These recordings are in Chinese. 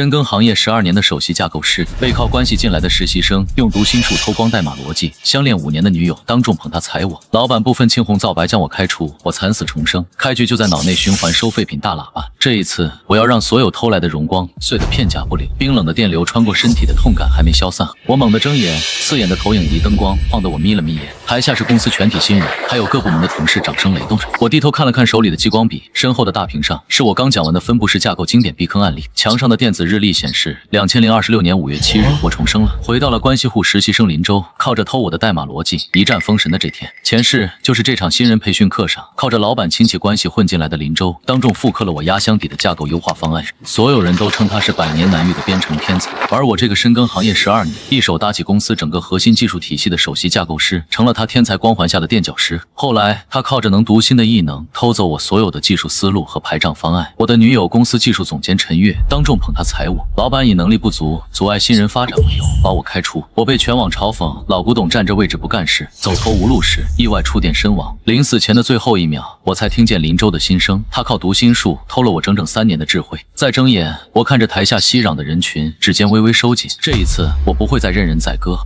深耕行业12年的首席架构师，背靠关系进来的实习生，用读心术偷光代码逻辑，相恋5年的女友当众捧他踩我，老板不分青红皂白将我开除，我惨死重生，开局就在脑内循环收废品大喇叭。这一次，我要让所有偷来的荣光碎得片甲不留，冰冷的电流穿过身体的痛感还没消散，我猛地睁眼，刺眼的投影仪灯光晃得我眯了眯眼。台下是公司全体新人，还有各部门的同事，掌声雷动着。我低头看了看手里的激光笔，身后的大屏上是我刚讲完的分布式架构经典避坑案例，墙上的电子日历显示2026年5月7日，我重生了，回到了关系户实习生林州，靠着偷我的代码逻辑一战封神的这天。前世就是这场新人培训课上，靠着老板亲戚关系混进来的林州，当众复刻了我压箱底的架构优化方案，所有人都称他是百年难遇的编程天才。而我这个深耕行业12年，一手搭起公司整个核心技术体系的首席架构师，成了他天才光环下的垫脚石。后来他靠着能读心的异能，偷走我所有的技术思路和排账方案。我的女友公司技术总监陈月当众捧他踩我，老板以能力不足阻碍新人发展为由把我开除，我被全网嘲讽老古董占着位置不干事，走投无路时意外触电身亡。临死前的最后1秒，我才听见林州的心声，他靠读心术偷了我整整3年的智慧。再睁眼，我看着台下熙攘的人群，指尖微微收紧，这一次我不会再任人宰割。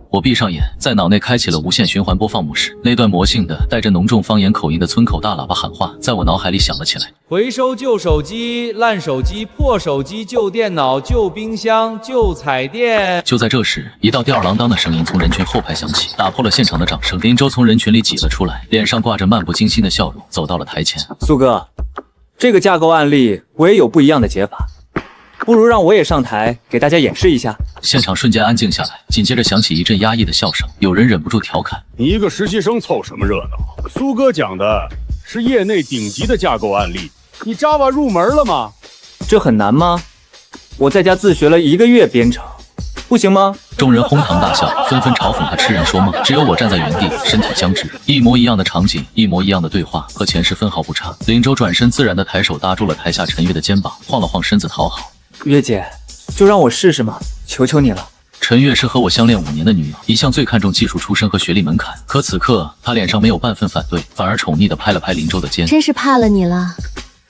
我闭上眼，在脑内开启了无限循环播放模式，那段魔性的带着浓重方言口音的村口大喇叭喊话在我脑海里响了起来。回收旧手机、烂手机、破手机、旧电脑、旧冰箱、旧彩电。就在这时，一道吊儿郎当的声音从人群后排响起，打破了现场的掌声。林州从人群里挤了出来，脸上挂着漫不经心的笑容，走到了台前。苏哥，这个架构案例我也有不一样的解法，不如让我也上台给大家演示一下。现场瞬间安静下来，紧接着响起一阵压抑的笑声，有人忍不住调侃：你一个实习生凑什么热闹？苏哥讲的是业内顶级的架构案例，你 Java 入门了吗？这很难吗？我在家自学了1个月编程，不行吗？众人哄堂大笑，纷纷嘲讽他痴人说梦。只有我站在原地，身体僵直。一模一样的场景，一模一样的对话，和前世分毫不差。林州转身自然的抬手搭住了台下陈月的肩膀，晃了晃身子讨好。月姐，就让我试试嘛，求求你了。陈月是和我相恋5年的女友，一向最看重技术出身和学历门槛，可此刻她脸上没有半分反对，反而宠溺地拍了拍林州的肩。真是怕了你了，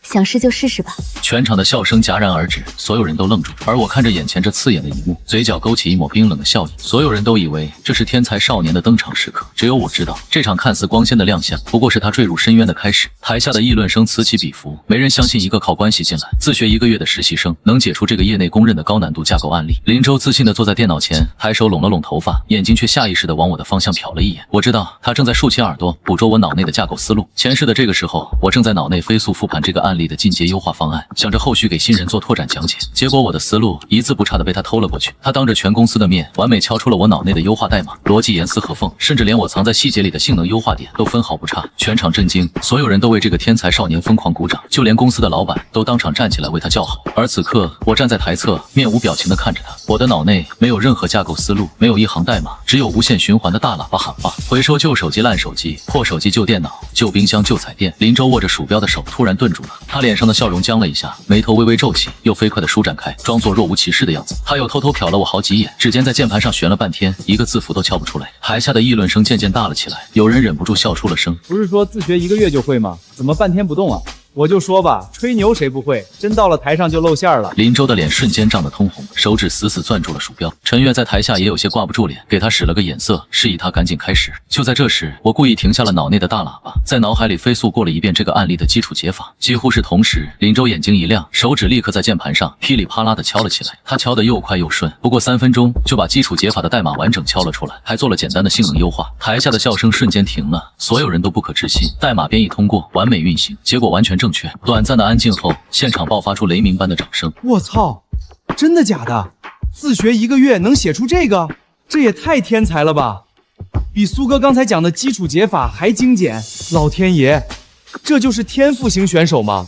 想试就试试吧。全场的笑声戛然而止，所有人都愣住，而我看着眼前这刺眼的一幕，嘴角勾起一抹冰冷的笑意。所有人都以为这是天才少年的登场时刻，只有我知道，这场看似光鲜的亮相，不过是他坠入深渊的开始。台下的议论声此起彼伏，没人相信一个靠关系进来、自学1个月的实习生能解出这个业内公认的高难度架构案例。林州自信地坐在电脑前，抬手拢了拢头发，眼睛却下意识地往我的方向瞟了一眼。我知道他正在竖起耳朵，捕捉我脑内的架构思路。前世的这个时候，我正在脑内飞速复盘这个案例的进阶优化方案，想着后续给新人做拓展讲解，结果我的思路一字不差的被他偷了过去。他当着全公司的面，完美敲出了我脑内的优化代码，逻辑严丝合缝，甚至连我藏在细节里的性能优化点都分毫不差。全场震惊，所有人都为这个天才少年疯狂鼓掌，就连公司的老板都当场站起来为他叫好。而此刻，我站在台侧，面无表情的看着他，我的脑内没有任何架构思路，没有一行代码，只有无限循环的大喇叭喊话：回收旧手机、烂手机、破手机、旧电脑、旧冰箱、旧彩电。林州握着鼠标的手突然顿住了，他脸上的笑容僵了一下，眉头微微皱起，又飞快地舒展开，装作若无其事的样子。他又偷偷瞟了我好几眼，指尖在键盘上旋了半天，一个字符都敲不出来。台下的议论声渐渐大了起来，有人忍不住笑出了声。不是说自学1个月就会吗？怎么半天不动啊？我就说吧，吹牛谁不会，真到了台上就露馅了。林州的脸瞬间涨得通红，手指死死攥住了鼠标。陈月在台下也有些挂不住脸，给他使了个眼色，示意他赶紧开始。就在这时，我故意停下了脑内的大喇叭，在脑海里飞速过了一遍这个案例的基础解法。几乎是同时，林州眼睛一亮，手指立刻在键盘上噼里啪啦地敲了起来。他敲得又快又顺，不过3分钟就把基础解法的代码完整敲了出来，还做了简单的性能优化。台下的笑声瞬间停了，所有人都不可置信，代码编译通过，完美运行，结果完全正确。短暂的安静后，现场爆发出雷鸣般的掌声。我操，真的假的？自学1个月能写出这个？这也太天才了吧！比苏哥刚才讲的基础解法还精简。老天爷，这就是天赋型选手吗？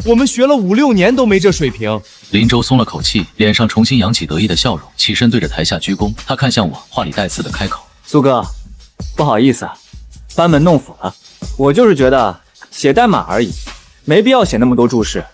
我们学了5、6年都没这水平。林州松了口气，脸上重新扬起得意的笑容，起身对着台下鞠躬。他看向我，话里带刺的开口：苏哥，不好意思啊，班门弄斧了。我就是觉得写代码而已，没必要写那么多注释。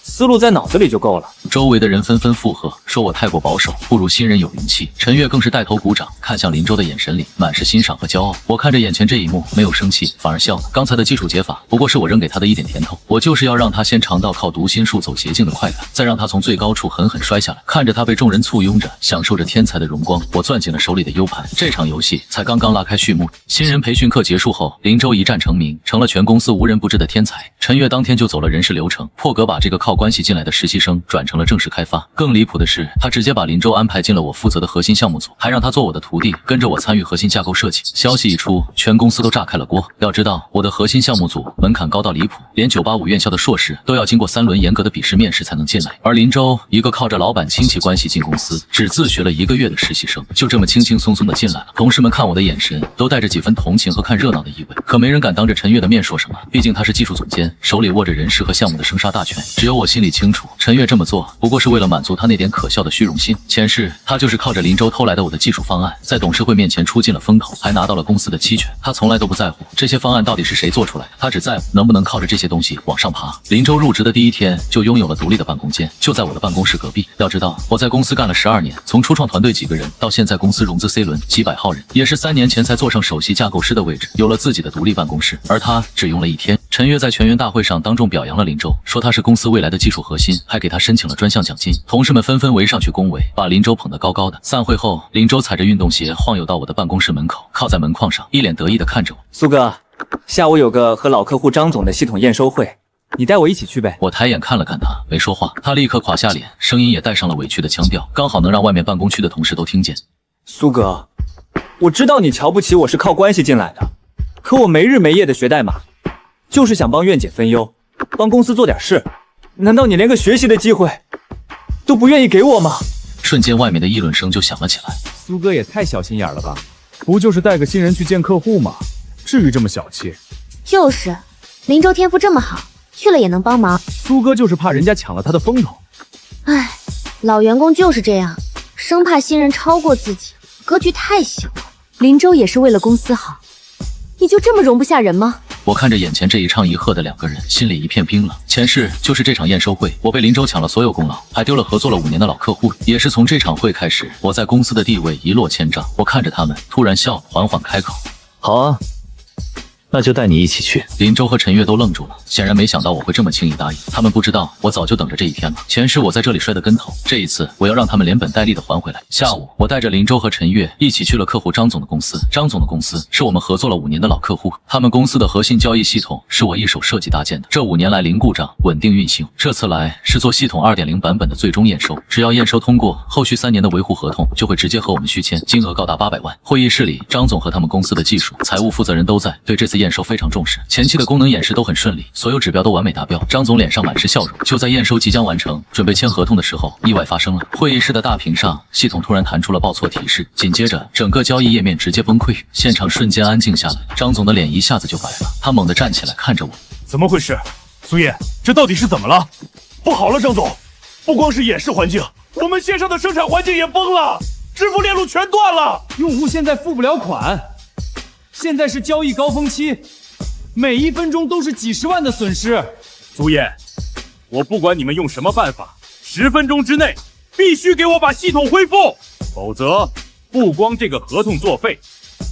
思路在脑子里就够了。周围的人纷纷附和，说我太过保守，不如新人有灵气。陈月更是带头鼓掌，看向林州的眼神里满是欣赏和骄傲。我看着眼前这一幕，没有生气，反而笑了。刚才的基础解法不过是我扔给他的一点甜头，我就是要让他先尝到靠读心术走捷径的快感，再让他从最高处狠狠摔下来。看着他被众人簇拥着，享受着天才的荣光，我攥紧了手里的 U 盘。这场游戏才刚刚拉开序幕。新人培训课结束后，林州一战成名，成了全公司无人不知的天才。陈月当天就走了人事流程，破格把这个靠关系进来的实习生转成了正式开发。更离谱的是，他直接把林州安排进了我负责的核心项目组，还让他做我的徒弟，跟着我参与核心架构设计。消息一出，全公司都炸开了锅。要知道，我的核心项目组门槛高到离谱，连985院校的硕士都要经过3轮严格的笔试面试才能进来。而林州一个靠着老板亲戚关系进公司，只自学了1个月的实习生，就这么轻轻松松的进来了。同事们看我的眼神都带着几分同情和看热闹的意味，可没人敢当着陈月的面说什么，毕竟他是技术总监，手里握着人事和项目的生杀大权。只有我心里清楚，陈月这么做不过是为了满足他那点可笑的虚荣心。前世他就是靠着林州偷来的我的技术方案，在董事会面前出尽了风头，还拿到了公司的期权。他从来都不在乎这些方案到底是谁做出来的，他只在乎能不能靠着这些东西往上爬。林州入职的第一天就拥有了独立的办公间，就在我的办公室隔壁。要知道，我在公司干了12年，从初创团队几个人到现在公司融资 C 轮几百号人，也是3年前才坐上首席架构师的位置，有了自己的独立办公室。而他只用了1天。陈月在全员大会上当众表扬了林州，说他是公司未来的技术核心，还给他申请了专项奖金。同事们纷纷围上去恭维，把林州捧得高高的。散会后，林州踩着运动鞋晃悠到我的办公室门口，靠在门框上，一脸得意地看着我。苏哥，下午有个和老客户张总的系统验收会，你带我一起去呗。我抬眼看了看他，没说话。他立刻垮下脸，声音也带上了委屈的腔调，刚好能让外面办公区的同事都听见。苏哥，我知道你瞧不起我是靠关系进来的，可我没日没夜的学代码，就是想帮苑姐分忧，帮公司做点事。难道你连个学习的机会都不愿意给我吗？瞬间，外面的议论声就响了起来。苏哥也太小心眼了吧！不就是带个新人去见客户吗？至于这么小气？就是，林州天赋这么好，去了也能帮忙。苏哥就是怕人家抢了他的风头。唉，老员工就是这样，生怕新人超过自己，格局太小了。林州也是为了公司好，你就这么容不下人吗？我看着眼前这一唱一和的2个人，心里一片冰冷。前世就是这场验收会，我被林州抢了所有功劳，还丢了合作了5年的老客户。也是从这场会开始，我在公司的地位一落千丈。我看着他们，突然笑了，缓缓开口：好啊，那就带你一起去。林州和陈月都愣住了，显然没想到我会这么轻易答应。他们不知道，我早就等着这一天了。前世我在这里摔的跟头，这一次我要让他们连本带利的还回来。下午，我带着林州和陈月一起去了客户张总的公司。张总的公司是我们合作了5年的老客户，他们公司的核心交易系统是我一手设计搭建的，这5年来零故障，稳定运行。这次来是做系统 2.0 版本的最终验收，只要验收通过，后续3年的维护合同就会直接和我们续签，金额高达800万。会议室里，张总和他们公司的技术、财务负责人都在，对这次验收非常重视。前期的功能演示都很顺利，所有指标都完美达标。张总脸上满是笑容。就在验收即将完成，准备签合同的时候，意外发生了。会议室的大屏上，系统突然弹出了报错提示，紧接着整个交易页面直接崩溃，现场瞬间安静下来。张总的脸一下子就白了，他猛地站起来看着我：怎么回事？苏叶，这到底是怎么了？不好了，张总，不光是演示环境，我们线上的生产环境也崩了，支付链路全断了，用户现在付不了款，现在是交易高峰期，每1分钟都是几10万的损失。苏叶，我不管你们用什么办法，10分钟之内必须给我把系统恢复，否则不光这个合同作废，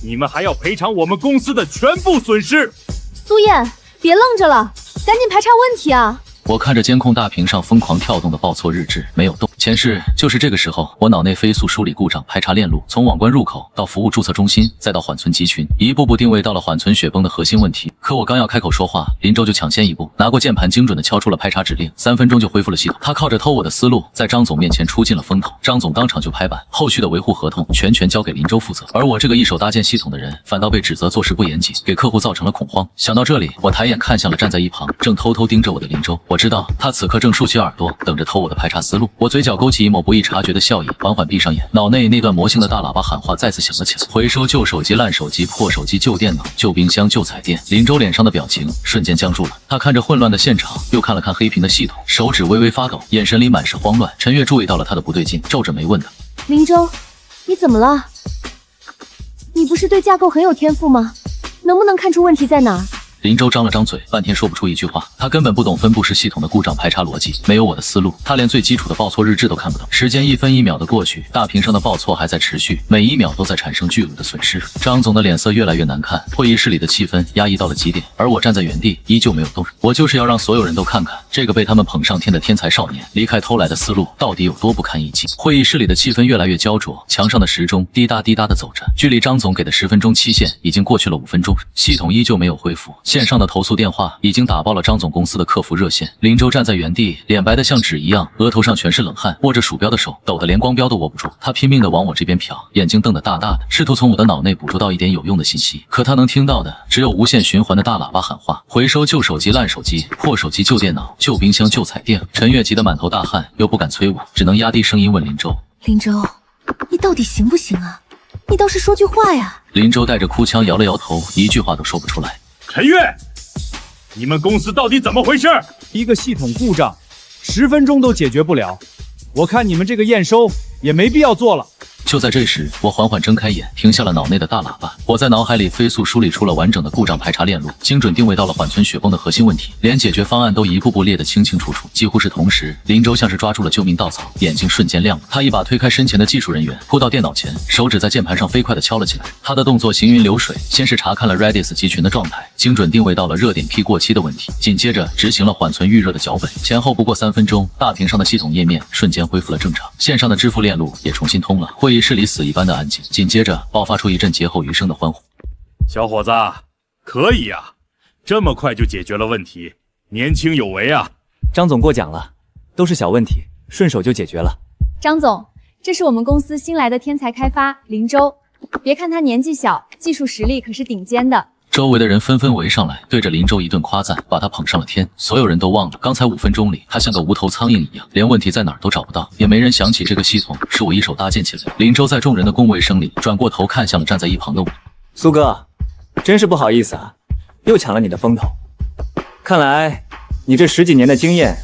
你们还要赔偿我们公司的全部损失。苏燕，别愣着了，赶紧排查问题啊！我看着监控大屏上疯狂跳动的报错日志，没有动。前世就是这个时候，我脑内飞速梳理故障，排查链路，从网关入口到服务注册中心，再到缓存集群，一步步定位到了缓存雪崩的核心问题。可我刚要开口说话，林州就抢先一步，拿过键盘精准的敲出了排查指令，3分钟就恢复了系统。他靠着偷我的思路，在张总面前出尽了风头，张总当场就拍板，后续的维护合同全交给林州负责。而我这个一手搭建系统的人，反倒被指责做事不严谨，给客户造成了恐慌。想到这里，我抬眼看向了站在一旁正偷偷盯着我的林州，我知道他此刻正竖起耳朵，等着偷我的排查思路。我嘴角勾起一抹不易察觉的笑意，缓缓闭上眼，脑内那段魔性的大喇叭喊话再次响了起来：回收旧手机、烂手机、破手机、旧电脑、旧冰箱、旧彩电。林州脸上的表情瞬间僵住了，他看着混乱的现场，又看了看黑屏的系统，手指微微发抖，眼神里满是慌乱。陈月注意到了他的不对劲，皱着眉问他：林州，你怎么了？你不是对架构很有天赋吗？能不能看出问题在哪儿？林州张了张嘴，半天说不出一句话。他根本不懂分布式系统的故障排查逻辑，没有我的思路，他连最基础的报错日志都看不懂。时间1分1秒的过去，大屏上的报错还在持续，每一秒都在产生巨额的损失。张总的脸色越来越难看，会议室里的气氛压抑到了极点，而我站在原地依旧没有动。我就是要让所有人都看看这个被他们捧上天的天才少年离开偷来的思路到底有多不堪一击。会议室里的气氛越来越焦灼，墙上的时钟滴答滴答的走着，距离张总给的10分钟期限已经过去了5分钟，系统依旧没有恢复。线上的投诉电话已经打爆了张总公司的客服热线。林州站在原地，脸白的像纸一样，额头上全是冷汗，握着鼠标的手抖得连光标都握不住。他拼命地往我这边瞟，眼睛瞪得大大的，试图从我的脑内捕捉到一点有用的信息。可他能听到的只有无限循环的大喇叭喊话：回收旧手机、烂手机、破手机、旧电脑、旧冰箱、旧彩电。陈月急得满头大汗，又不敢催我，只能压低声音问林州：林州，你到底行不行啊？你倒是说句话呀！林州带着哭腔摇了摇头，一句话都说不出来。陈月，你们公司到底怎么回事？一个系统故障，10分钟都解决不了，我看你们这个验收也没必要做了。就在这时，我缓缓睁开眼，停下了脑内的大喇叭。我在脑海里飞速梳理出了完整的故障排查链路，精准定位到了缓存雪崩的核心问题，连解决方案都一步步列得清清楚楚。几乎是同时，林州像是抓住了救命稻草，眼睛瞬间亮了。他一把推开身前的技术人员，扑到电脑前，手指在键盘上飞快地敲了起来。他的动作行云流水，先是查看了 Redis 集群的状态，精准定位到了热点批过期的问题，紧接着执行了缓存预热的脚本。前后不过3分钟，大屏上的系统页面瞬间恢复了正常，线上的支付链路也重新通了。会议室里死一般的安静，紧接着爆发出一阵劫后余生的欢呼。小伙子，可以呀，这么快就解决了问题，年轻有为啊！张总过奖了，都是小问题，顺手就解决了。张总，这是我们公司新来的天才开发林州，别看他年纪小，技术实力可是顶尖的。周围的人纷纷围上来，对着林州一顿夸赞，把他捧上了天。所有人都忘了刚才5分钟里，他像个无头苍蝇一样，连问题在哪儿都找不到，也没人想起这个系统是我一手搭建起来的。林州在众人的恭维声里，转过头看向了站在一旁的我。苏哥，真是不好意思啊，又抢了你的风头。看来你这10几年的经验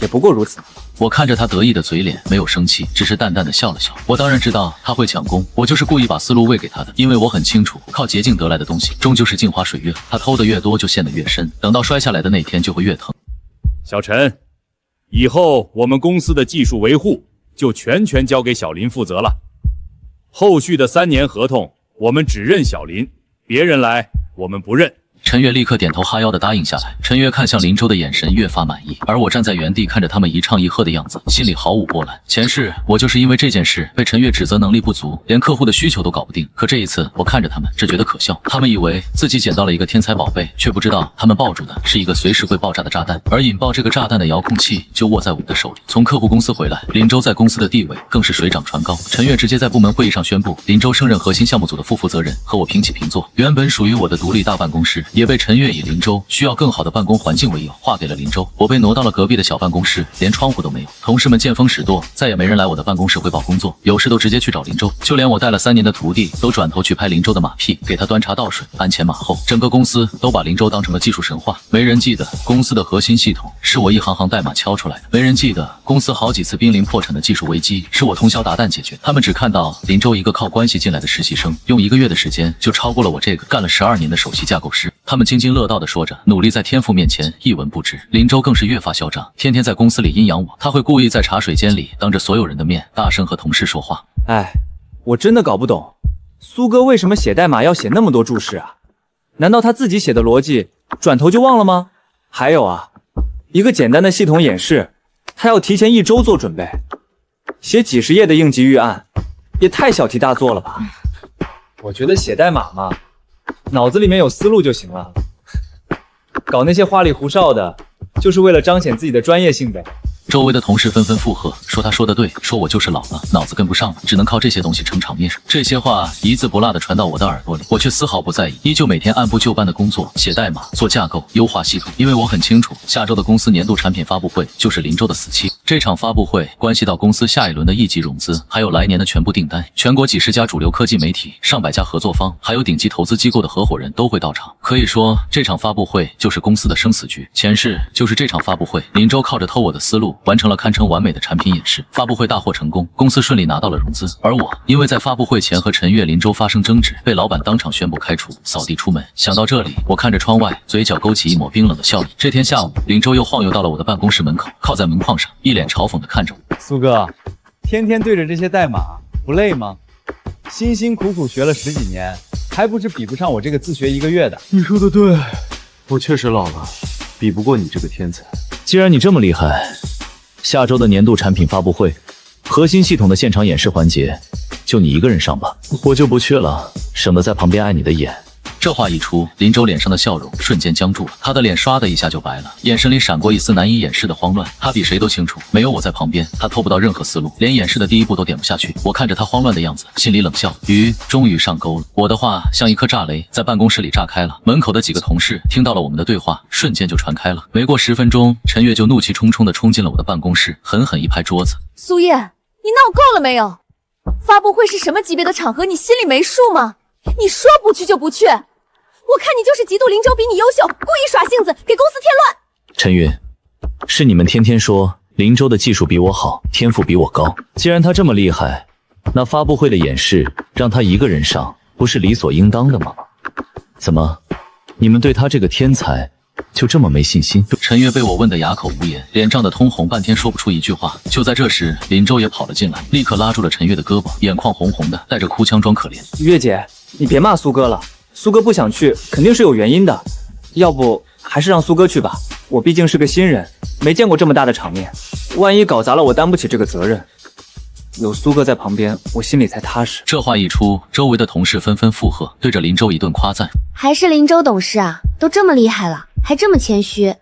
也不过如此。我看着他得意的嘴脸，没有生气，只是淡淡的笑了笑。我当然知道他会抢功，我就是故意把思路喂给他的，因为我很清楚，靠捷径得来的东西终究是镜花水月，他偷的越多就陷得越深，等到摔下来的那天就会越疼。小陈，以后我们公司的技术维护就全权交给小林负责了，后续的3年合同我们只认小林，别人来我们不认。陈月立刻点头哈腰的答应下来。陈月看向林州的眼神越发满意，而我站在原地看着他们一唱一和的样子，心里毫无波澜。前世我就是因为这件事被陈月指责能力不足，连客户的需求都搞不定。可这一次我看着他们，只觉得可笑。他们以为自己捡到了一个天才宝贝，却不知道他们抱住的是一个随时会爆炸的炸弹，而引爆这个炸弹的遥控器就握在我们的手里。从客户公司回来，林州在公司的地位更是水涨船高。陈月直接在部门会议上宣布，林州升任核心项目组的副负责人，和我平起平坐。原本属于我的独立大办公室也被陈月以林州需要更好的办公环境为由划给了林州。我被挪到了隔壁的小办公室，连窗户都没有，同事们见风使舵，再也没人来我的办公室汇报工作，有事都直接去找林州。就连我带了3年的徒弟都转头去拍林州的马屁，给他端茶倒水，鞍前马后。整个公司都把林州当成了技术神话，没人记得公司的核心系统是我一行行代码敲出来的，没人记得公司好几次濒临破产的技术危机是我通宵达旦解决。他们只看到林州一个靠关系进来的实习生，用1个月的时间就超过了我这个干了12年的首席架构师。他们津津乐道地说着，努力在天赋面前一文不值。林州更是越发嚣张，天天在公司里阴阳我。他会故意在茶水间里当着所有人的面大声和同事说话。哎，我真的搞不懂，苏哥为什么写代码要写那么多注释啊？难道他自己写的逻辑转头就忘了吗？还有啊，一个简单的系统演示，他要提前1周做准备，写几十页的应急预案，也太小题大做了吧？我觉得写代码嘛，脑子里面有思路就行了，搞那些花里胡哨的，就是为了彰显自己的专业性呗。周围的同事纷纷附和，说他说的对，说我就是老了，脑子跟不上了，只能靠这些东西撑场面。这些话一字不落地传到我的耳朵里，我却丝毫不在意，依旧每天按部就班的工作，写代码，做架构，优化系统。因为我很清楚，下周的公司年度产品发布会就是林州的死期。这场发布会关系到公司下一轮的1级融资，还有来年的全部订单。全国几十家主流科技媒体、上百家合作方，还有顶级投资机构的合伙人都会到场。可以说，这场发布会就是公司的生死局。前世就是这场发布会，林州靠着偷我的思路处完成了堪称完美的产品演示，发布会大获成功，公司顺利拿到了融资。而我因为在发布会前和陈月、林州发生争执，被老板当场宣布开除，扫地出门。想到这里，我看着窗外，嘴角勾起一抹冰冷的笑意。这天下午，林州又晃悠到了我的办公室门口，靠在门框上，一脸嘲讽地看着我。苏哥，天天对着这些代码不累吗？辛辛苦苦学了10几年，还不是比不上我这个自学1个月的。你说的对，我确实老了，比不过你这个天才。既然你这么厉害，下周的年度产品发布会，核心系统的现场演示环节，就你一个人上吧，我就不去了，省得在旁边碍你的眼。这话一出，林州脸上的笑容瞬间僵住了，他的脸唰的一下就白了，眼神里闪过一丝难以掩饰的慌乱。他比谁都清楚，没有我在旁边，他透不到任何思路，连演示的第一步都点不下去。我看着他慌乱的样子，心里冷笑，鱼终于上钩了。我的话像一颗炸雷，在办公室里炸开了。门口的几个同事听到了我们的对话，瞬间就传开了。没过10分钟，陈月就怒气冲冲地冲进了我的办公室，狠狠一拍桌子：苏燕，你闹够了没有？发布会是什么级别的场合，你心里没数吗？你说不去就不去，我看你就是嫉妒林州比你优秀，故意耍性子，给公司添乱。陈云，是你们天天说林州的技术比我好，天赋比我高。既然他这么厉害，那发布会的演示让他一个人上，不是理所应当的吗？怎么，你们对他这个天才就这么没信心？陈月被我问得哑口无言，脸涨得通红，半天说不出一句话。就在这时，林州也跑了进来，立刻拉住了陈月的胳膊，眼眶红红的，带着哭腔装可怜。月姐，你别骂苏哥了，苏哥不想去肯定是有原因的，要不还是让苏哥去吧。我毕竟是个新人，没见过这么大的场面，万一搞砸了我担不起这个责任。有苏哥在旁边，我心里才踏实。这话一出，周围的同事纷纷附和，对着林州一顿夸赞。还是林州懂事啊，都这么厉害了，还这么谦虚，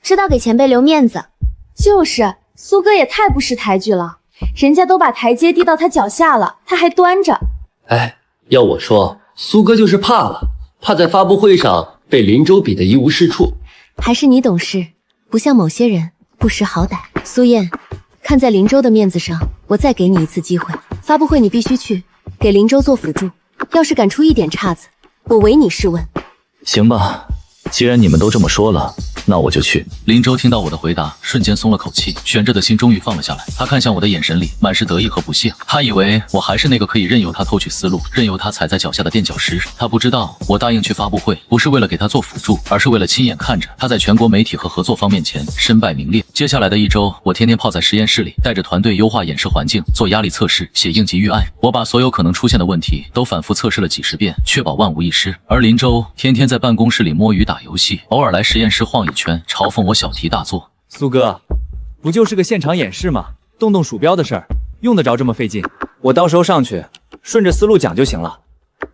知道给前辈留面子。就是苏哥也太不识抬举了，人家都把台阶递到他脚下了，他还端着。哎，要我说，苏哥就是怕了，怕在发布会上被林州比得一无是处。还是你懂事，不像某些人不识好歹。苏燕，看在林州的面子上，我再给你一次机会，发布会你必须去，给林州做辅助。要是敢出一点岔子，我唯你是问。行吧，既然你们都这么说了，那我就去。林州听到我的回答，瞬间松了口气，悬着的心终于放了下来。他看向我的眼神里满是得意和不屑，他以为我还是那个可以任由他偷取思路，任由他踩在脚下的垫脚石。他不知道，我答应去发布会，不是为了给他做辅助，而是为了亲眼看着他在全国媒体和合作方面前身败名裂。接下来的1周，我天天泡在实验室里，带着团队优化演示环境，做压力测试，写应急预案。我把所有可能出现的问题都反复测试了几10遍，确保万无一失。而林州天天在办公室里摸鱼打游戏，偶尔来实验室晃一圈，嘲讽我小题大做。苏哥，不就是个现场演示吗？动动鼠标的事儿，用得着这么费劲？我到时候上去顺着思路讲就行了，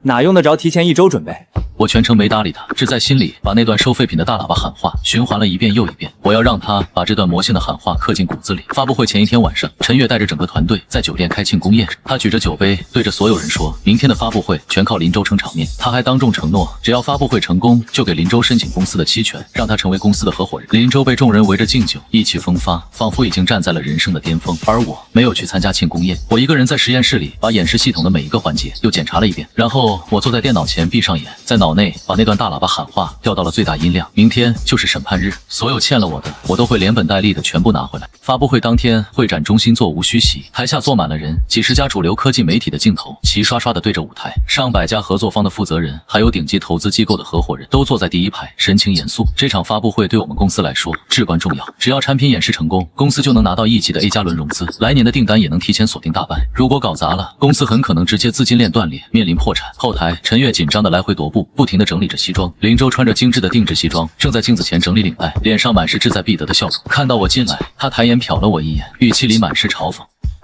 哪用得着提前1周准备？我全程没搭理他，只在心里把那段收废品的大喇叭喊话循环了一遍又一遍。我要让他把这段魔性的喊话刻进骨子里。发布会前一天晚上，陈月带着整个团队在酒店开庆功宴，他举着酒杯对着所有人说，明天的发布会全靠林州撑场面。他还当众承诺，只要发布会成功，就给林州申请公司的期权，让他成为公司的合伙人。林州被众人围着敬酒，意气风发，仿佛已经站在了人生的巅峰。而我没有去参加庆功宴，我一个人在实验室里把演示系统的每一个环节又检查了一遍，然后我坐在电脑前闭上眼，在脑内把那段大喇叭喊话调到了最大音量。明天就是审判日，所有欠了我的，我都会连本带利的全部拿回来。发布会当天，会展中心座无虚席，台下坐满了人，几10家主流科技媒体的镜头齐刷刷的对着舞台，上百家合作方的负责人，还有顶级投资机构的合伙人都坐在第一排，神情严肃。这场发布会对我们公司来说至关重要，只要产品演示成功，公司就能拿到1级的 A 加轮融资，来年的订单也能提前锁定大半。如果搞砸了，公司很可能直接资金链断裂，面临破产。后台陈月紧张的来回踱步，不停的整理着西装。林州穿着精致的定制西装，正在镜子前整理领带，脸上满是志在必得的笑容。看到我进来，他抬眼瞟了我一眼，语气里满是嘲讽。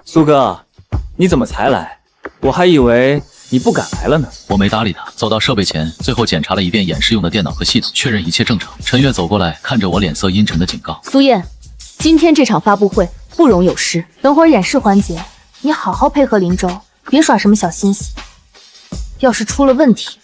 苏哥，你怎么才来？我还以为你不敢来了呢。我没搭理他，走到设备前，最后检查了一遍演示用的电脑和系统，确认一切正常。陈月走过来，看着我脸色阴沉的警告：苏燕，今天这场发布会不容有失，等会儿演示环节，你好好配合林州，别耍什么小心思。要是出了问题，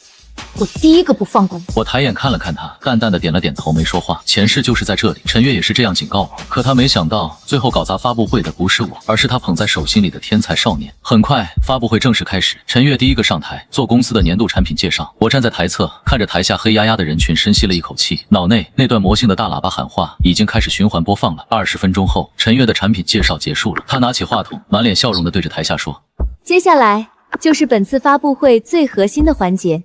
我第一个不放过你。我抬眼看了看他，淡淡的点了点头，没说话。前世就是在这里，陈月也是这样警告我，可他没想到，最后搞砸发布会的不是我，而是他捧在手心里的天才少年。很快，发布会正式开始，陈月第一个上台做公司的年度产品介绍。我站在台侧，看着台下黑压压的人群，深吸了一口气，脑内那段魔性的大喇叭喊话已经开始循环播放了。20分钟后，陈月的产品介绍结束了，他拿起话筒，满脸笑容的对着台下说：“接下来就是本次发布会最核心的环节。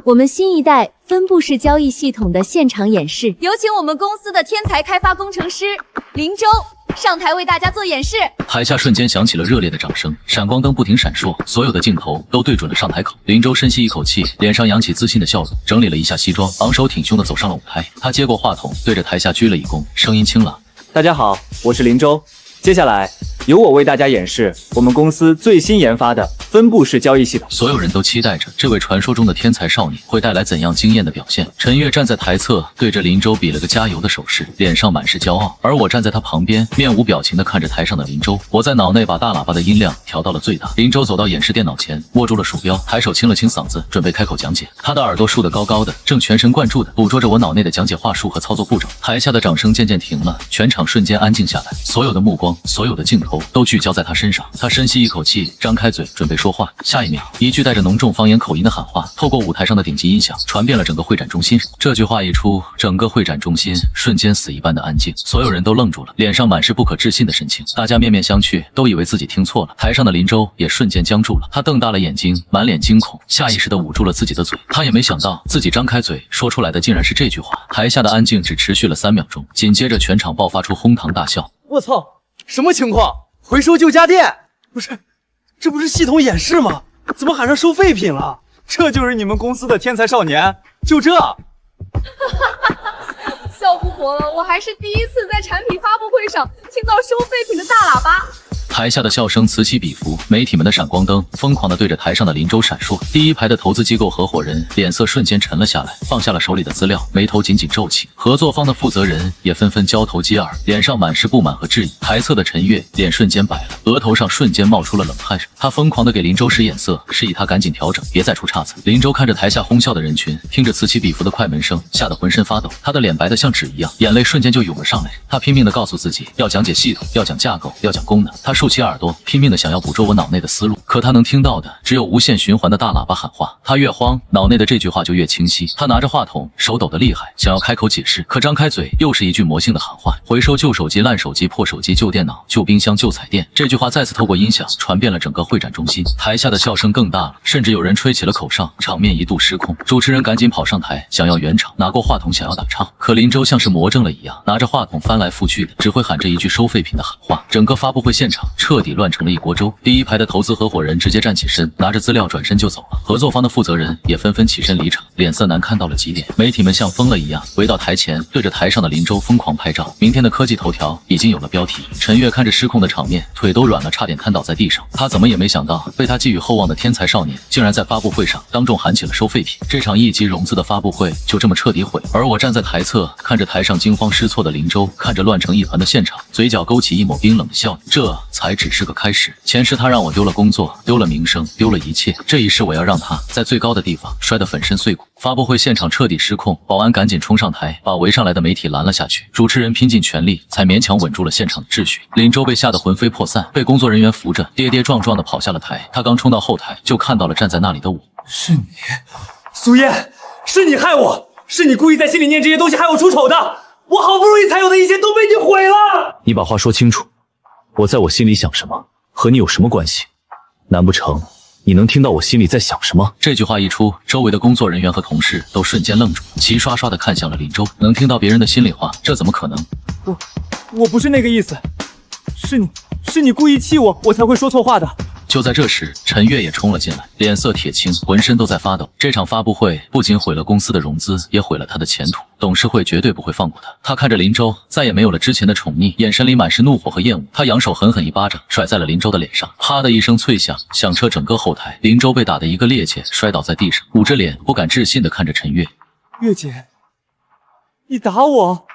我们新一代分布式交易系统的现场演示，有请我们公司的天才开发工程师林州上台为大家做演示。台下瞬间响起了热烈的掌声，闪光灯不停闪烁，所有的镜头都对准了上台口。林州深吸一口气，脸上扬起自信的笑容，整理了一下西装，昂首挺胸的走上了舞台。他接过话筒，对着台下鞠了一躬，声音清朗：“大家好，我是林州。接下来由我为大家演示我们公司最新研发的分布式交易系统。”所有人都期待着这位传说中的天才少年会带来怎样惊艳的表现。陈月站在台侧，对着林州比了个加油的手势，脸上满是骄傲。而我站在他旁边，面无表情地看着台上的林州。我在脑内把大喇叭的音量调到了最大。林州走到演示电脑前，握住了鼠标，抬手清了清嗓子，准备开口讲解。他的耳朵竖得高高的，正全神贯注地捕捉着我脑内的讲解话术和操作步骤。台下的掌声渐渐停了，全场瞬间安静下来，所有的目光，所有的镜头都聚焦在他身上。他深吸一口气，张开嘴准备说话。下一秒，一句带着浓重方言口音的喊话透过舞台上的顶级音响传遍了整个会展中心。这句话一出，整个会展中心瞬间死一般的安静，所有人都愣住了，脸上满是不可置信的神情。大家面面相觑，都以为自己听错了。台上的林州也瞬间僵住了，他瞪大了眼睛，满脸惊恐，下意识地捂住了自己的嘴。他也没想到自己张开嘴说出来的竟然是这句话。台下的安静只持续了3秒钟，紧接着全场爆发出哄堂大笑。我操，什么情况？回收旧家电？不是，这不是系统演示吗？怎么喊上收废品了？这就是你们公司的天才少年？就这？笑不活了，我还是第一次在产品发布会上听到收废品的大喇叭。台下的笑声此起彼伏，媒体们的闪光灯疯狂地对着台上的林州闪烁。第一排的投资机构合伙人脸色瞬间沉了下来，放下了手里的资料，眉头紧紧皱起。合作方的负责人也纷纷交头接耳，脸上满是不满和质疑。台侧的陈月脸瞬间白了，额头上瞬间冒出了冷汗。他疯狂地给林州使眼色，示意他赶紧调整，别再出岔子。林州看着台下哄笑的人群，听着此起彼伏的快门声，吓得浑身发抖，他的脸白得像纸一样，眼泪瞬间就涌了上来。他拼命地告诉自己，要讲解系统，要讲架构，要讲功能。他竖起耳朵，拼命地想要捕捉我脑内的思路，可他能听到的只有无限循环的大喇叭喊话。他越慌，脑内的这句话就越清晰。他拿着话筒，手抖得厉害，想要开口解释，可张开嘴又是一句魔性的喊话：回收旧手机、烂手机、破手机、旧电脑、旧冰箱、旧彩电。这句话再次透过音响传遍了整个会展中心。台下的笑声更大了，甚至有人吹起了口哨，场面一度失控。主持人赶紧跑上台，想要圆场，拿过话筒想要打岔，可林州像是魔怔了一样，拿着话筒翻来覆去的，只会喊着一句收废品的喊话。整个发布会现场彻底乱成了一锅粥。第一排的投资合伙人直接站起身，拿着资料转身就走了。合作方的负责人也纷纷起身离场，脸色难看到了极点。媒体们像疯了一样围到台前，对着台上的林州疯狂拍照。明天的科技头条已经有了标题。陈月看着失控的场面，腿都软了，差点瘫倒在地上。他怎么也没想到，被他寄予厚望的天才少年竟然在发布会上当众喊起了收废品。这场一集融资的发布会就这么彻底毁了。而我站在台侧，看着台上惊慌失措的林州，看着乱成一团的现场，嘴角勾起一抹冰冷的笑意。这才只是个开始。前世他让我丢了工作，丢了名声，丢了一切。这一世我要让他在最高的地方摔得粉身碎骨。发布会现场彻底失控，保安赶紧冲上台，把围上来的媒体拦了下去。主持人拼尽全力，才勉强稳住了现场的秩序。林州被吓得魂飞魄散，被工作人员扶着，跌跌撞撞地跑下了台。他刚冲到后台，就看到了站在那里的我。是你，苏燕，是你害我，是你故意在心里念这些东西害我出丑的。我好不容易才有的一切都被你毁了。你把话说清楚，我在我心里想什么，和你有什么关系？难不成你能听到我心里在想什么？这句话一出，周围的工作人员和同事都瞬间愣住，齐刷刷地看向了林州。能听到别人的心里话，这怎么可能？我不是那个意思，是你故意气我，我才会说错话的。就在这时，陈月也冲了进来，脸色铁青，浑身都在发抖。这场发布会不仅毁了公司的融资，也毁了他的前途。董事会绝对不会放过他。他看着林州，再也没有了之前的宠溺，眼神里满是怒火和厌恶。他扬手狠狠一巴掌甩在了林州的脸上，啪的一声脆响，响彻整个后台。林州被打得一个趔趄，摔倒在地上，捂着脸，不敢置信地看着陈月。月姐，你打我？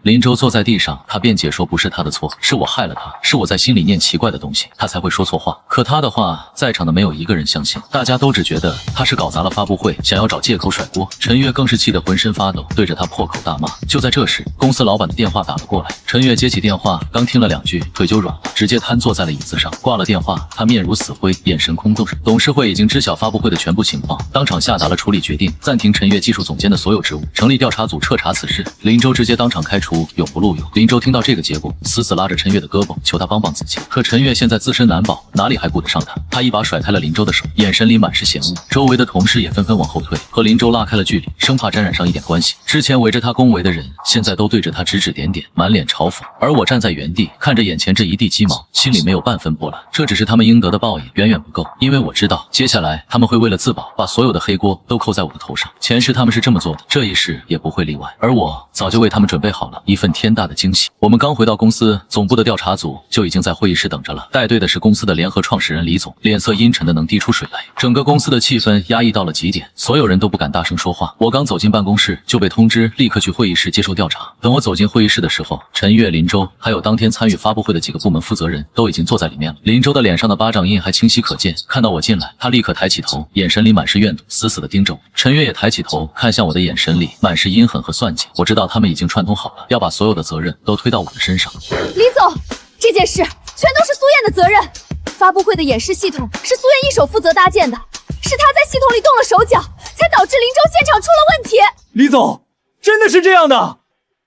林州坐在地上，他辩解说不是他的错，是我害了他，是我在心里念奇怪的东西，他才会说错话。可他的话，在场的没有一个人相信，大家都只觉得他是搞砸了发布会，想要找借口甩锅。陈月更是气得浑身发抖，对着他破口大骂。就在这时，公司老板的电话打了过来，陈月接起电话，刚听了2句，腿就软了，直接瘫坐在了椅子上。挂了电话，他面如死灰，眼神空洞。董事会已经知晓发布会的全部情况，当场下达了处理决定，暂停陈月技术总监的所有职务，成立调查组彻查此事。林州直接当场开除，永不录用。林州听到这个结果，死死拉着陈月的胳膊，求他帮帮自己。可陈月现在自身难保，哪里还顾得上他？他一把甩开了林州的手，眼神里满是嫌恶。周围的同事也纷纷往后退，和林州拉开了距离，生怕沾染上一点关系。之前围着他恭维的人，现在都对着他指指点点，满脸嘲讽。而我站在原地，看着眼前这一地鸡毛，心里没有半分波澜。这只是他们应得的报应，远远不够。因为我知道，接下来他们会为了自保，把所有的黑锅都扣在我的头上。前世他们是这么做的，这一世也不会例外。而我早就为他们准备好了一份天大的惊喜。我们刚回到公司，总部的调查组就已经在会议室等着了。带队的是公司的联合创始人李总，脸色阴沉的能滴出水来。整个公司的气氛压抑到了极点，所有人都不敢大声说话。我刚走进办公室，就被通知立刻去会议室接受调查。等我走进会议室的时候，陈月、林州还有当天参与发布会的几个部门负责人都已经坐在里面了。林州的脸上的巴掌印还清晰可见，看到我进来，他立刻抬起头，眼神里满是怨毒，死死地盯着我。陈月也抬起头，看向我的眼神里满是阴狠和算计。我知道他们已经串通好了，要把所有的责任都推到我的身上。李总，这件事全都是苏燕的责任。发布会的演示系统是苏燕一手负责搭建的，是他在系统里动了手脚，才导致林州现场出了问题。李总，真的是这样的？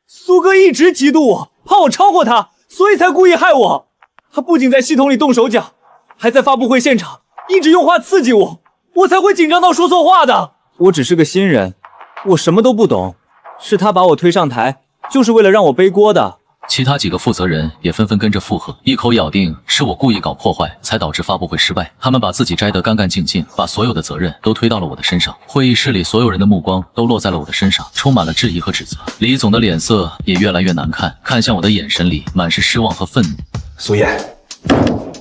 苏哥一直嫉妒我，怕我超过他，所以才故意害我。他不仅在系统里动手脚，还在发布会现场一直用话刺激我，我才会紧张到说错话的。我只是个新人，我什么都不懂，是他把我推上台，就是为了让我背锅的。其他几个负责人也纷纷跟着附和，一口咬定是我故意搞破坏，才导致发布会失败。他们把自己摘得干干净净，把所有的责任都推到了我的身上。会议室里所有人的目光都落在了我的身上，充满了质疑和指责。李总的脸色也越来越难看，看向我的眼神里满是失望和愤怒。苏燕，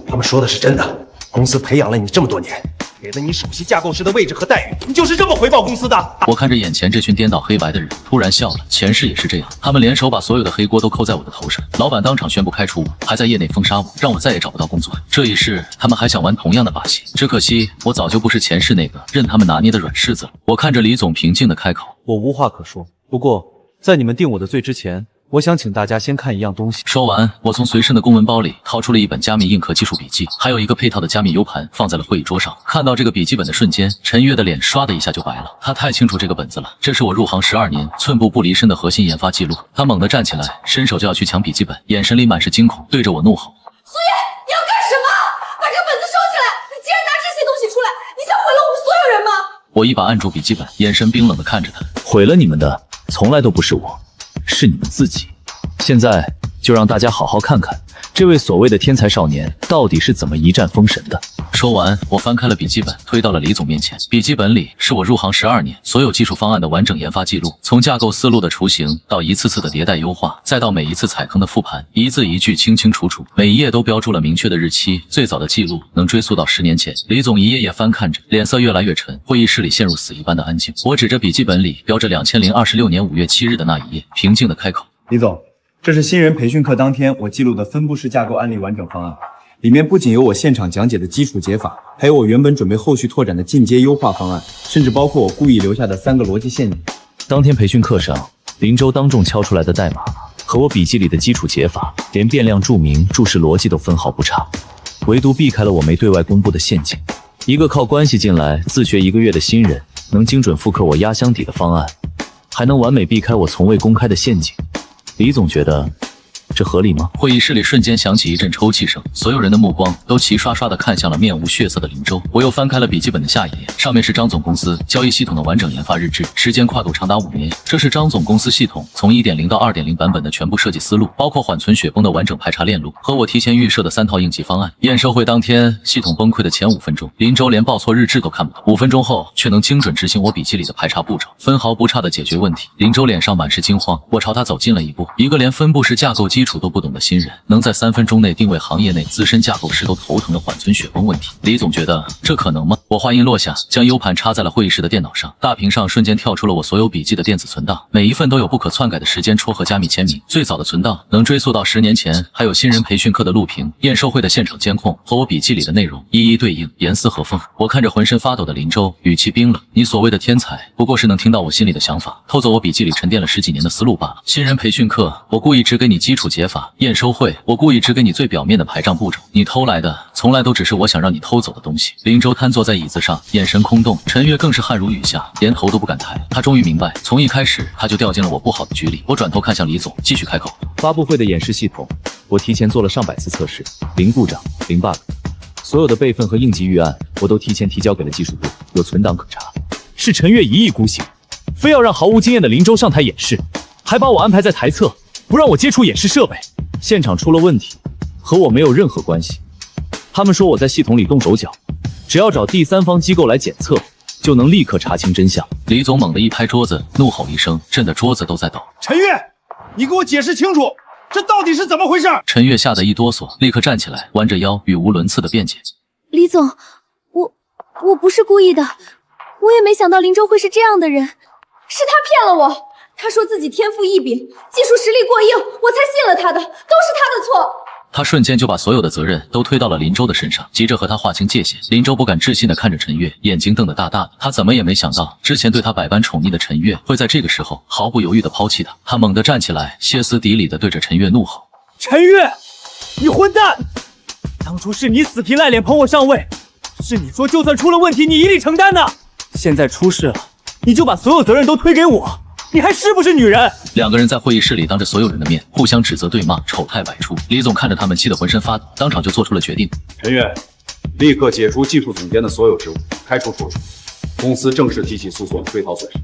他们说的是真的，公司培养了你这么多年，给了你首席架构师的位置和待遇，你就是这么回报公司的？我看着眼前这群颠倒黑白的人，突然笑了。前世也是这样，他们联手把所有的黑锅都扣在我的头上。老板当场宣布开除我，还在业内封杀我，让我再也找不到工作。这一世，他们还想玩同样的把戏，只可惜我早就不是前世那个任他们拿捏的软柿子了。我看着李总平静的开口：“我无话可说，不过在你们定我的罪之前，我想请大家先看一样东西。”说完，我从随身的公文包里掏出了一本加密硬壳技术笔记，还有一个配套的加密 U 盘放在了会议桌上。看到这个笔记本的瞬间，陈月的脸唰的一下就白了。他太清楚这个本子了，这是我入行12年寸步不离身的核心研发记录。他猛地站起来，伸手就要去抢笔记本，眼神里满是惊恐，对着我怒吼：“苏燕，你要干什么？把这个本子收起来！你竟然拿这些东西出来，你想毁了我们所有人吗？”我一把按住笔记本，眼神冰冷地看着他。毁了你们的从来都不是我，是你们自己。现在就让大家好好看看这位所谓的天才少年到底是怎么一战封神的。说完，我翻开了笔记本，推到了李总面前。笔记本里是我入行12年所有技术方案的完整研发记录，从架构思路的雏形到一次次的迭代优化，再到每一次踩坑的复盘，一字一句清清楚楚，每一页都标注了明确的日期，最早的记录能追溯到10年前。李总一页页翻看着，脸色越来越沉，会议室里陷入死一般的安静。我指着笔记本里标着2026年5月7日的那一页，平静的开口：“李总，这是新人培训课当天我记录的分布式架构案例完整方案，里面不仅有我现场讲解的基础解法，还有我原本准备后续拓展的进阶优化方案，甚至包括我故意留下的3个逻辑陷阱。”当天培训课上，林州当众敲出来的代码和我笔记里的基础解法，连变量注明、注释逻辑都分毫不差，唯独避开了我没对外公布的陷阱。一个靠关系进来自学1个月的新人，能精准复刻我压箱底的方案，还能完美避开我从未公开的陷阱。李总觉得这合理吗？会议室里瞬间响起一阵抽泣声，所有人的目光都齐刷刷地看向了面无血色的林州。我又翻开了笔记本的下一页，上面是张总公司交易系统的完整研发日志，时间跨度长达5年。这是张总公司系统从 1.0 到 2.0 版本的全部设计思路，包括缓存雪崩的完整排查链路和我提前预设的3套应急方案。验收会当天，系统崩溃的前5分钟，林州连报错日志都看不懂，5分钟后却能精准执行我笔记里的排查步骤，分毫不差地解决问题。林州脸上满是惊慌，我朝他走近了一步，一个连分布式架构基础都不懂的新人，能在3分钟内定位行业内资深架构师都头疼的缓存雪崩问题。李总觉得这可能吗？我话音落下，将 U 盘插在了会议室的电脑上，大屏上瞬间跳出了我所有笔记的电子存档，每一份都有不可篡改的时间戳和加密签名。最早的存档能追溯到10年前，还有新人培训课的录屏、验收会的现场监控和我笔记里的内容一一对应，严丝合缝。我看着浑身发抖的林州，语气冰冷：“你所谓的天才，不过是能听到我心里的想法，偷走我笔记里沉淀了10几年的思路罢了。新人培训课，我故意只给你基础解法；验收会，我故意只给你最表面的排账步骤。你偷来的，从来都只是我想让你偷走的东西。”林州瘫坐在椅子上，眼神空洞，陈月更是汗如雨下，连头都不敢抬。他终于明白，从一开始他就掉进了我不好的局里。我转头看向李总，继续开口：“发布会的演示系统，我提前做了上百次测试，零故障，零 bug。所有的备份和应急预案，我都提前提交给了技术部，有存档可查。是陈月一意孤行，非要让毫无经验的林州上台演示，还把我安排在台侧，不让我接触演示设备。现场出了问题，和我没有任何关系。他们说我在系统里动手脚，只要找第三方机构来检测，就能立刻查清真相。”李总猛地一拍桌子，怒吼一声，震得桌子都在抖。陈月，你给我解释清楚，这到底是怎么回事？陈月吓得一哆嗦，立刻站起来，弯着腰，语无伦次的辩解：“李总，我不是故意的，我也没想到林州会是这样的人，是他骗了我。他说自己天赋异禀，技术实力过硬，我才信了他的，都是他的错。”他瞬间就把所有的责任都推到了林州的身上，急着和他划清界限。林州不敢置信地看着陈月，眼睛瞪得大大的。他怎么也没想到，之前对他百般宠溺的陈月会在这个时候毫不犹豫地抛弃他。他猛地站起来，歇斯底里地对着陈月怒吼：“陈月，你混蛋！当初是你死皮赖脸捧我上位，是你说就算出了问题你一力承担的，现在出事了，你就把所有责任都推给我，你还是不是女人？”两个人在会议室里当着所有人的面互相指责对骂，丑态百出。李总看着他们，气得浑身发抖，当场就做出了决定：陈月，立刻解除技术总监的所有职务，开除处长。公司正式提起诉讼，追讨损失。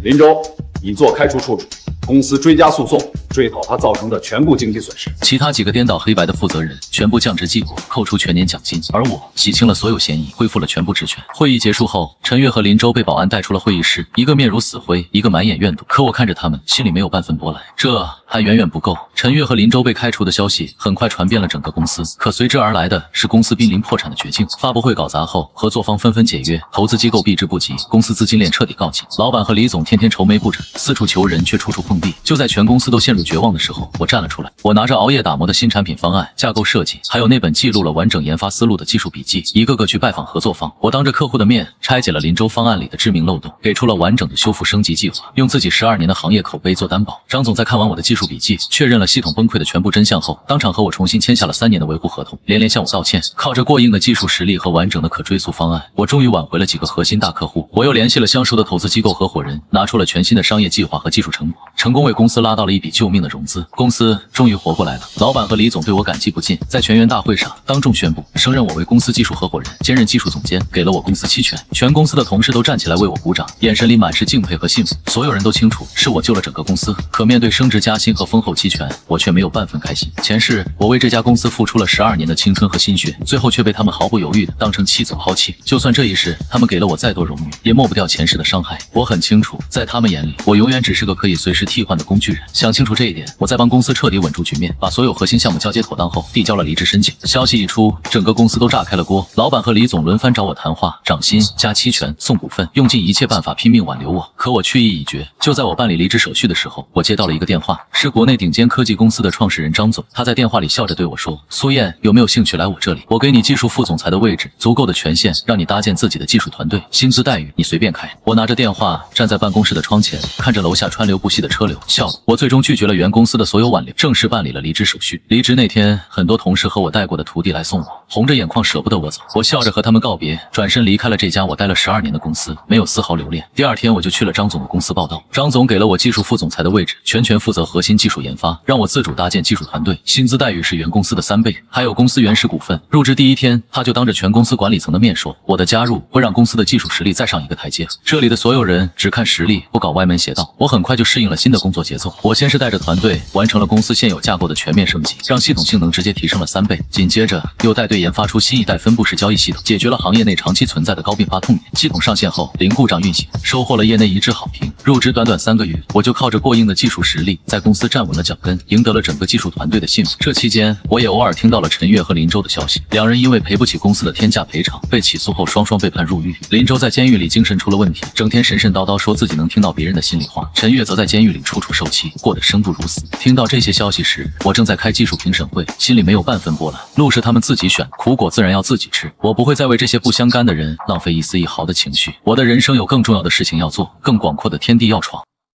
林州，你做开除处长，公司追加诉讼，追讨他造成的全部经济损失。其他几个颠倒黑白的负责人全部降职记过，扣除全年奖金，而我洗清了所有嫌疑，恢复了全部职权。会议结束后，陈月和林州被保安带出了会议室，一个面如死灰，一个满眼怨毒。可我看着他们，心里没有半分波澜。这还远远不够。陈月和林州被开除的消息很快传遍了整个公司，可随之而来的是公司濒临破产的绝境。发布会搞砸后，合作方纷纷解约，投资机构避之不及，公司资金链彻底告急。老板和李总天天愁眉不展，四处求人却处处碰壁。就在全公司都陷入绝望的时候，我站了出来。我拿着熬夜打磨的新产品方案、架构设计，还有那本记录了完整研发思路的技术笔记，一个个去拜访合作方。我当着客户的面拆解了林州方案里的致命漏洞，给出了完整的修复升级计划，用自己12年的行业口碑做担保。张总在看完我的技术笔记，确认了系统崩溃的全部真相后，当场和我重新签下了3年的维护合同，连连向我道歉。靠着过硬的技术实力和完整的可追溯方案，我终于挽回了几个核心大客户。我又联系了相熟的投资机构合伙人，拿出了全新的商业计划和技术成果，成功为公司拉到了一笔救命的融资。公司终于活过来了。老板和李总对我感激不尽，在全员大会上当众宣布升任我为公司技术合伙人，兼任技术总监，给了我公司期权。全公司的同事都站起来为我鼓掌，眼神里满是敬佩和幸福。所有人都清楚是我救了整个公司，可面对升职加薪和丰厚期权，我却没有半分开心。前世我为这家公司付出了12年的青春和心血，最后却被他们毫不犹豫地当成弃子抛弃。就算这一世他们给了我再多荣誉，也抹不掉前世的伤害。我很清楚，在他们眼里，我永远只是个可以随时替换的工具人。想清楚这一点，我在帮公司彻底稳住局面，把所有核心项目交接妥当后，递交了离职申请。消息一出，整个公司都炸开了锅。老板和李总轮番找我谈话，涨薪、加期权、送股份，用尽一切办法拼命挽留我。可我去意已决。就在我办理离职手续的时候，我接到了一个电话，是国内顶尖科技公司的创始人张总。他在电话里笑着对我说：“苏燕，有没有兴趣来我这里？我给你技术副总裁的位置，足够的权限，让你搭建自己的技术团队，薪资待遇你随便开。”我拿着电话站在办公室的窗前，看着楼下川流不息的车流，笑了。我最终拒绝了原公司的所有挽留，正式办理了离职手续。离职那天，很多同事和我带过的徒弟来送我，红着眼眶舍不得我走。我笑着和他们告别，转身离开了这家我待了12年的公司，没有丝毫留恋。第二天我就去了张总的公司报道，张总给了我技术副总裁的位置，全权负责核心技术研发，让我自主搭建技术团队，薪资待遇是原公司的3倍，还有公司原始股份。入职第一天，他就当着全公司管理层的面说，我的加入会让公司的技术实力再上一个台阶。这里的所有人只看实力，不搞歪门邪道。我很快就适应了新的新的工作节奏。我先是带着团队完成了公司现有架构的全面升级，让系统性能直接提升了3倍。紧接着又带队研发出新一代分布式交易系统，解决了行业内长期存在的高并发痛点。系统上线后零故障运行，收获了业内一致好评。入职短短3个月，我就靠着过硬的技术实力，在公司站稳了脚跟，赢得了整个技术团队的信任。这期间，我也偶尔听到了陈月和林州的消息，两人因为赔不起公司的天价赔偿，被起诉后双双被判入狱。林州在监狱里精神出了问题，整天神神叨叨说自己能听到别人的心里话。陈月则在监狱里处处受气，过得生不如死。听到这些消息时，我正在开技术评审会，心里没有半分波澜。路是他们自己选，苦果自然要自己吃。我不会再为这些不相干的人浪费一丝一毫的情绪。我的人生有更重要的事情要做，更广阔的天地要闯。